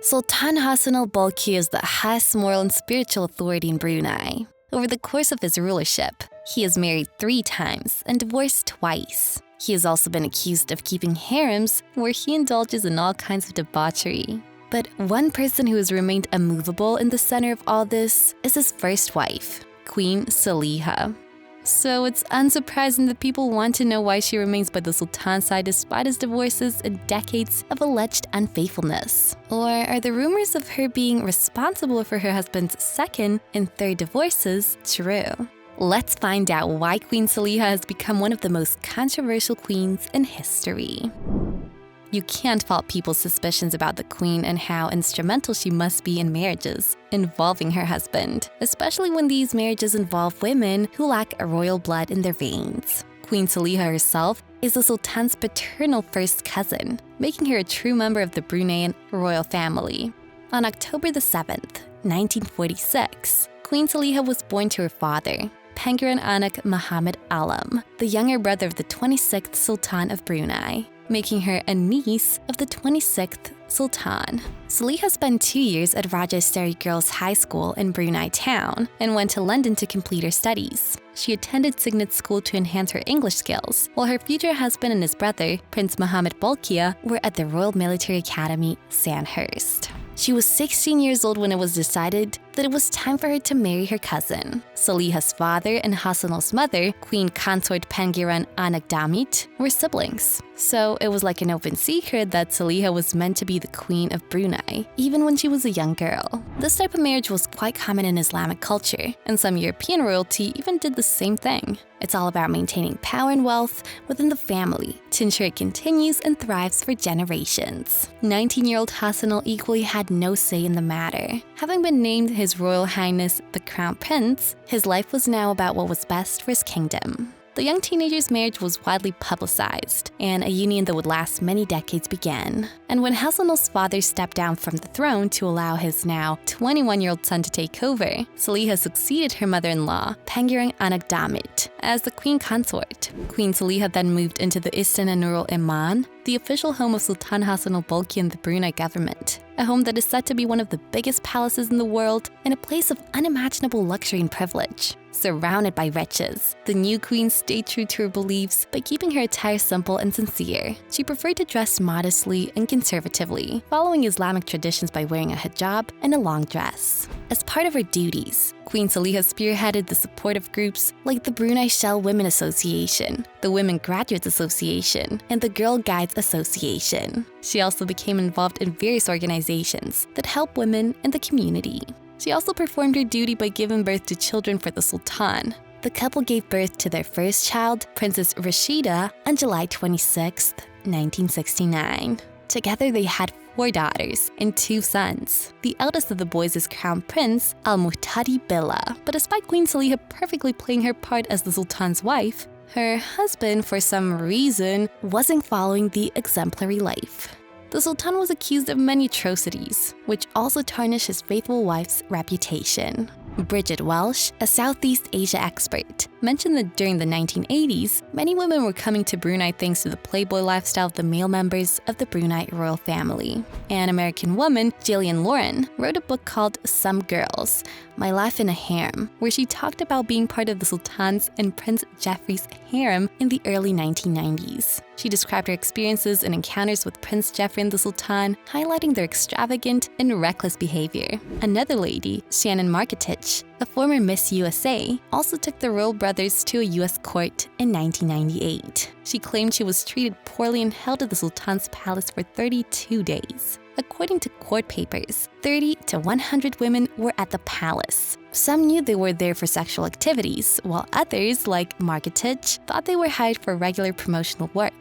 Sultan Hassanal Bolkiah is the highest moral and spiritual authority in Brunei. Over the course of his rulership, he has married 3 times and divorced twice. He has also been accused of keeping harems where he indulges in all kinds of debauchery. But one person who has remained immovable in the center of all this is his first wife, Queen Saleha. So it's unsurprising that people want to know why she remains by the Sultan's side despite his divorces and decades of alleged unfaithfulness. Or are the rumors of her being responsible for her husband's 2nd and 3rd divorces true? Let's find out why Queen Saleha has become one of the most controversial queens in history. You can't fault people's suspicions about the queen and how instrumental she must be in marriages involving her husband, especially when these marriages involve women who lack royal blood in their veins. Queen Saleha herself is the Sultan's paternal first cousin, making her a true member of the Bruneian royal family. On October 7th, 1946, Queen Saleha was born to her father, Pangeran Anak Muhammad Alam, the younger brother of the 26th Sultan of Brunei, making her a niece of the 26th Sultan. Saleha spent 2 years at Rajastari Girls' High School in Brunei town and went to London to complete her studies. She attended Signet School to enhance her English skills, while her future husband and his brother, Prince Muhammad Bolkiah, were at the Royal Military Academy, Sandhurst. She was 16 years old when it was decided that it was time for her to marry her cousin. Saleha's father and Hassanal's mother, Queen Consort Pangeran Anak Damit, were siblings. So it was like an open secret that Saleha was meant to be the queen of Brunei, even when she was a young girl. This type of marriage was quite common in Islamic culture, and some European royalty even did the same thing. It's all about maintaining power and wealth within the family to ensure it continues and thrives for generations. 19-year-old Hassanal equally had no say in the matter. Having been named His Royal Highness the Crown Prince, his life was now about what was best for his kingdom. The young teenager's marriage was widely publicized, and a union that would last many decades began. And when Hassanal's father stepped down from the throne to allow his now 21-year-old son to take over, Saleha succeeded her mother-in-law, Pangeran Anak Damit, as the queen consort. Queen Saleha then moved into the Istana Nurul Iman, the official home of Sultan Hassanal Bolkiah and the Brunei government, a home that is said to be one of the biggest palaces in the world and a place of unimaginable luxury and privilege. Surrounded by riches, the new queen stayed true to her beliefs by keeping her attire simple and sincere. She preferred to dress modestly and conservatively, following Islamic traditions by wearing a hijab and a long dress. As part of her duties, Queen Saleha spearheaded the support of groups like the Brunei Shell Women Association, the Women Graduates Association, and the Girl Guides Association. She also became involved in various organizations that help women in the community. She also performed her duty by giving birth to children for the Sultan. The couple gave birth to their first child, Princess Rashida, on July 26, 1969. Together they had 4 daughters and 2 sons. The eldest of the boys is Crown Prince Al-Muhtadi Billah. But despite Queen Saleha perfectly playing her part as the Sultan's wife, her husband, for some reason, wasn't following the exemplary life. The Sultan was accused of many atrocities, which also tarnished his faithful wife's reputation. Bridget Welsh, a Southeast Asia expert, mentioned that during the 1980s, many women were coming to Brunei thanks to the playboy lifestyle of the male members of the Brunei royal family. An American woman, Jillian Lauren, wrote a book called Some Girls, My Life in a Harem, where she talked about being part of the Sultan's and Prince Jeffrey's harem in the early 1990s. She described her experiences and encounters with Prince Jeffrey and the Sultan, highlighting their extravagant and reckless behavior. Another lady, Shannon Marketich, a former Miss USA, also took the royal brothers to a US court in 1998. She claimed she was treated poorly and held at the Sultan's palace for 32 days. According to court papers, 30 to 100 women were at the palace. Some knew they were there for sexual activities, while others, like Marketich, thought they were hired for regular promotional work.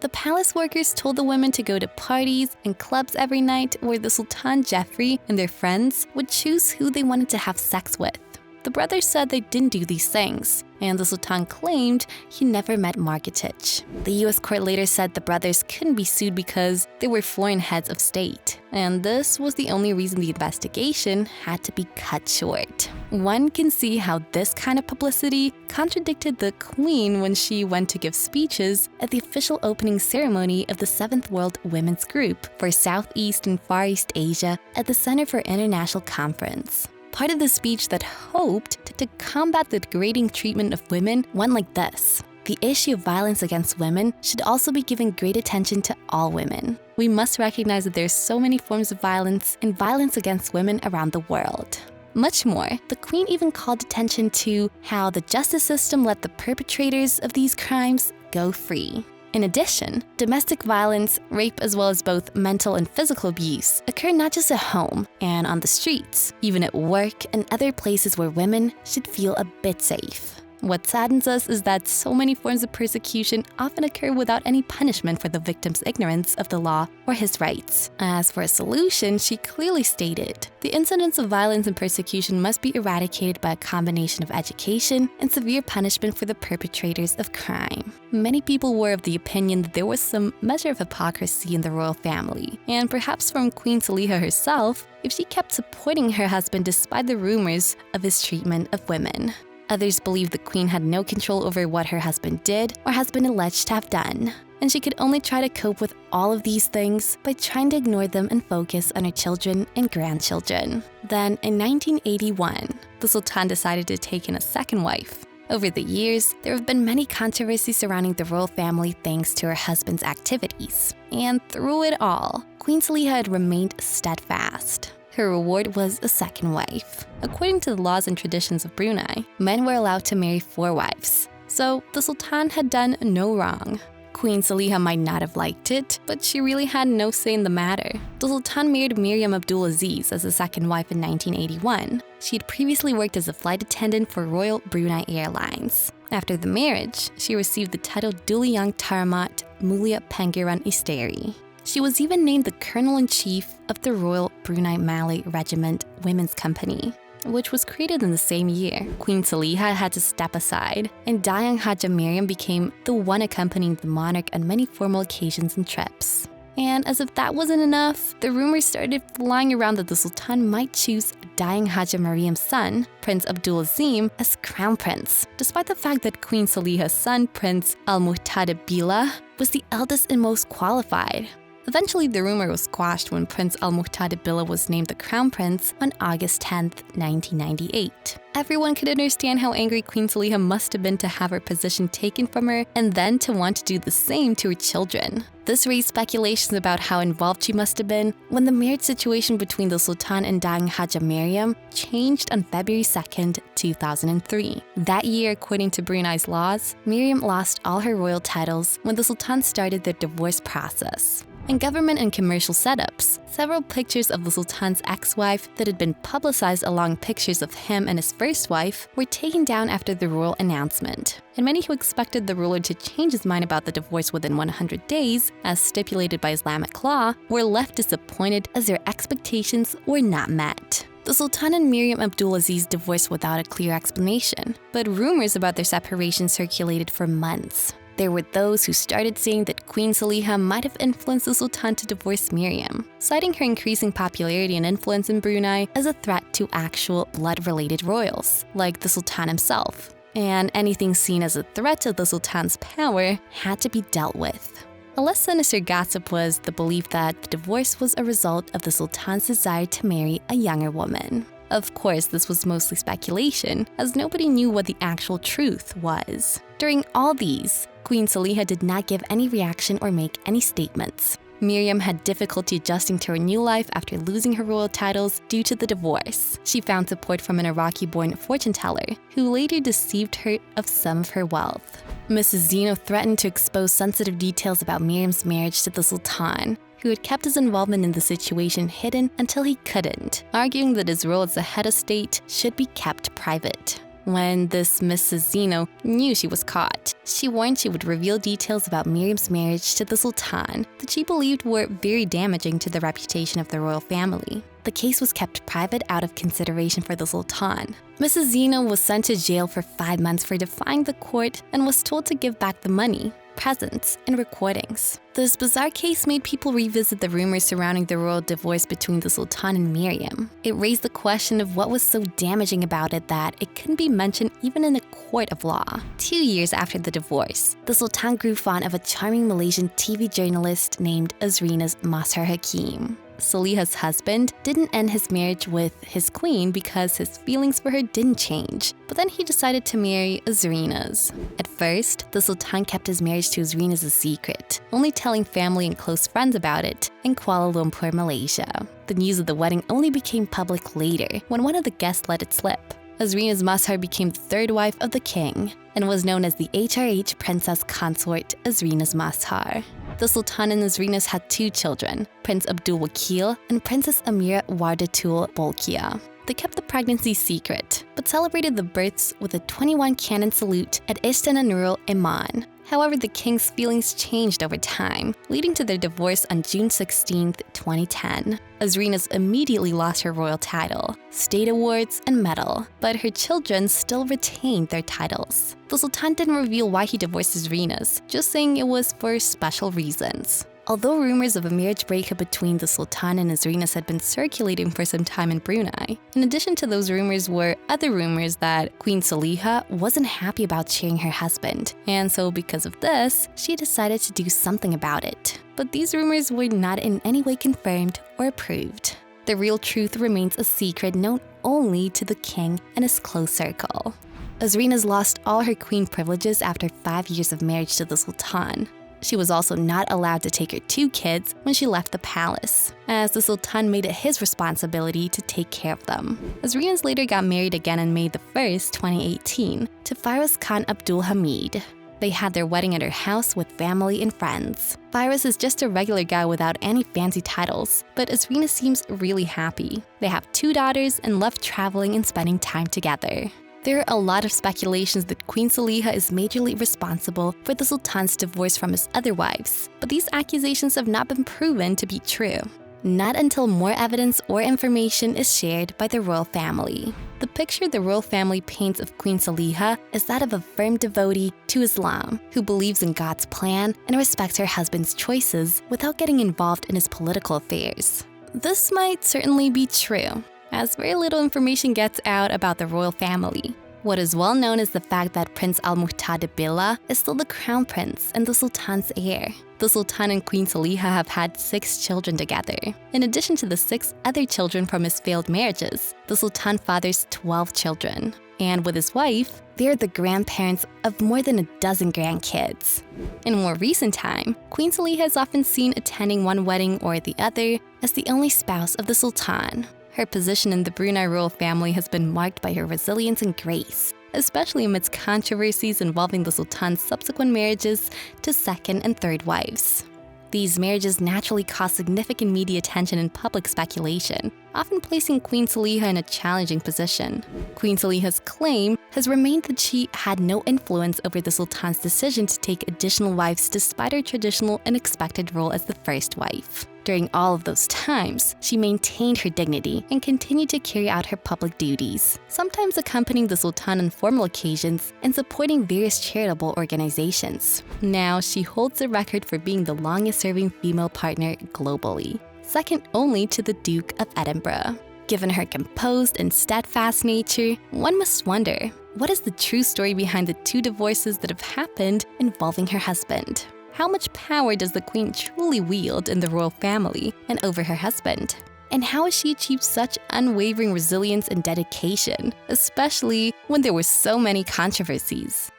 The palace workers told the women to go to parties and clubs every night where the Sultan Jeffrey and their friends would choose who they wanted to have sex with. the brothers said they didn't do these things, and the Sultan claimed he never met Margaret. The US court later said the brothers couldn't be sued because they were foreign heads of state, and this was the only reason the investigation had to be cut short. One can see how this kind of publicity contradicted the Queen when she went to give speeches at the official opening ceremony of the 7th World Women's Group for Southeast and Far East Asia at the Center for International Conference. Part of the speech that hoped to combat the degrading treatment of women went like this: the issue of violence against women should also be given great attention to all women. We must recognize that there are so many forms of violence and violence against women around the world. Much more, the Queen even called attention to how the justice system let the perpetrators of these crimes go free. In addition, domestic violence, rape, as well as both mental and physical abuse occur not just at home and on the streets, even at work and other places where women should feel a bit safe. What saddens us is that so many forms of persecution often occur without any punishment for the victim's ignorance of the law or his rights. As for a solution, she clearly stated, the incidents of violence and persecution must be eradicated by a combination of education and severe punishment for the perpetrators of crime. Many people were of the opinion that there was some measure of hypocrisy in the royal family, and perhaps from Queen Saleha herself, if she kept supporting her husband despite the rumors of his treatment of women. Others believe the Queen had no control over what her husband did or has been alleged to have done, and she could only try to cope with all of these things by trying to ignore them and focus on her children and grandchildren. Then, in 1981, the Sultan decided to take in a second wife. Over the years, there have been many controversies surrounding the royal family thanks to her husband's activities. And through it all, Queen Saleha had remained steadfast. Her reward was a second wife. According to the laws and traditions of Brunei, men were allowed to marry 4 wives. So the Sultan had done no wrong. Queen Saleha might not have liked it, but she really had no say in the matter. The Sultan married Miriam Abdulaziz as a second wife in 1981. She had previously worked as a flight attendant for Royal Brunei Airlines. After the marriage, she received the title Duli Yang Taramat Mulia Pangeran Isteri. She was even named the Colonel-in-Chief of the Royal Brunei Malay Regiment Women's Company, which was created in the same year. Queen Saleha had to step aside, and Dayang Haja Miriam became the one accompanying the monarch on many formal occasions and trips. And as if that wasn't enough, the rumors started flying around that the Sultan might choose Dayang Haja Mariam's son, Prince Abdulazim, as crown prince, despite the fact that Queen Saleha's son, Prince Al-Muhtadib Billah, was the eldest and most qualified. Eventually, the rumor was squashed when Prince Al-Muhtadib Billah was named the crown prince on August 10, 1998. Everyone could understand how angry Queen Saleha must have been to have her position taken from her and then to want to do the same to her children. This raised speculations about how involved she must have been when the marriage situation between the Sultan and Dayang Haja Miriam changed on February 2, 2003. That year, according to Brunei's laws, Miriam lost all her royal titles when the Sultan started the divorce process. In government and commercial setups, several pictures of the Sultan's ex-wife that had been publicized along pictures of him and his first wife were taken down after the royal announcement. And many who expected the ruler to change his mind about the divorce within 100 days, as stipulated by Islamic law, were left disappointed as their expectations were not met. The Sultan and Miriam Abdulaziz divorced without a clear explanation, but rumors about their separation circulated for months. There were those who started saying that Queen Saleha might have influenced the Sultan to divorce Miriam, citing her increasing popularity and influence in Brunei as a threat to actual blood-related royals, like the Sultan himself. And anything seen as a threat to the Sultan's power had to be dealt with. A less sinister gossip was the belief that the divorce was a result of the Sultan's desire to marry a younger woman. Of course, this was mostly speculation, as nobody knew what the actual truth was. During all these, Queen Saleha did not give any reaction or make any statements. Miriam had difficulty adjusting to her new life after losing her royal titles due to the divorce. She found support from an Iraqi-born fortune teller, who later deceived her of some of her wealth. Mrs. Zeno threatened to expose sensitive details about Miriam's marriage to the Sultan, who had kept his involvement in the situation hidden until he couldn't, arguing that his role as the head of state should be kept private. When this Mrs. Zeno knew she was caught, she warned she would reveal details about Miriam's marriage to the Sultan that she believed were very damaging to the reputation of the royal family. the case was kept private out of consideration for the Sultan. Mrs. Zina was sent to jail for 5 months for defying the court and was told to give back the money, presents, and recordings. This bizarre case made people revisit the rumors surrounding the royal divorce between the Sultan and Miriam. It raised the question of what was so damaging about it that it couldn't be mentioned even in a court of law. 2 years after the divorce, the Sultan grew fond of a charming Malaysian TV journalist named Azrina's Mazhar Hakim. Saleha's husband didn't end his marriage with his queen because his feelings for her didn't change, but then he decided to marry Azrina's. At first, the Sultan kept his marriage to Azrina's a secret, only telling family and close friends about it in Kuala Lumpur, Malaysia. The news of the wedding only became public later when one of the guests let it slip. Azrina's Mazhar became the third wife of the king and was known as the HRH Princess Consort Azrina's Mazhar. The Sultan and Azrina's had 2 children, Prince Abdul Wakil and Princess Amira Wardatul Bolkiah. They kept the pregnancy secret, but celebrated the births with a 21 cannon salute at Istana Nurul Iman. However, the king's feelings changed over time, leading to their divorce on June 16, 2010. Azrina's immediately lost her royal title, state awards, and medal, but her children still retained their titles. The Sultan didn't reveal why he divorced Azrina's, just saying it was for special reasons. Although rumors of a marriage breakup between the Sultan and Azrina's had been circulating for some time in Brunei, in addition to those rumors were other rumors that Queen Saleha wasn't happy about sharing her husband, and so because of this, she decided to do something about it. But these rumors were not in any way confirmed or approved. The real truth remains a secret known only to the king and his close circle. Azrina's lost all her queen privileges after 5 years of marriage to the Sultan. She was also not allowed to take her 2 kids when she left the palace, as the Sultan made it his responsibility to take care of them. Azrina's later got married again on May 1st, 2018, to Firoz Khan Abdul Hamid. They had their wedding at her house with family and friends. Firoz is just a regular guy without any fancy titles, but Azrina seems really happy. They have 2 daughters and love traveling and spending time together. There are a lot of speculations that Queen Saleha is majorly responsible for the Sultan's divorce from his other wives, but these accusations have not been proven to be true. Not until more evidence or information is shared by the royal family. The picture the royal family paints of Queen Saleha is that of a firm devotee to Islam who believes in God's plan and respects her husband's choices without getting involved in his political affairs. This might certainly be true, as very little information gets out about the royal family. What is well known is the fact that Prince Al-Muqtada Billah is still the crown prince and the Sultan's heir. The Sultan and Queen Saleha have had 6 children together. In addition to the 6 other children from his failed marriages, the Sultan fathers 12 children. And with his wife, they are the grandparents of more than a dozen grandkids. In more recent time, Queen Saleha is often seen attending one wedding or the other as the only spouse of the Sultan. Her position in the Brunei royal family has been marked by her resilience and grace, especially amidst controversies involving the Sultan's subsequent marriages to second and third wives. These marriages naturally cause significant media attention and public speculation, often placing Queen Saleha in a challenging position. Queen Saleha's claim has remained that she had no influence over the Sultan's decision to take additional wives despite her traditional and expected role as the first wife. During all of those times, she maintained her dignity and continued to carry out her public duties, sometimes accompanying the Sultan on formal occasions and supporting various charitable organizations. Now, she holds the record for being the longest-serving female partner globally, second only to the Duke of Edinburgh. Given her composed and steadfast nature, one must wonder, what is the true story behind the 2 divorces that have happened involving her husband? How much power does the queen truly wield in the royal family and over her husband? And how has she achieved such unwavering resilience and dedication, especially when there were so many controversies?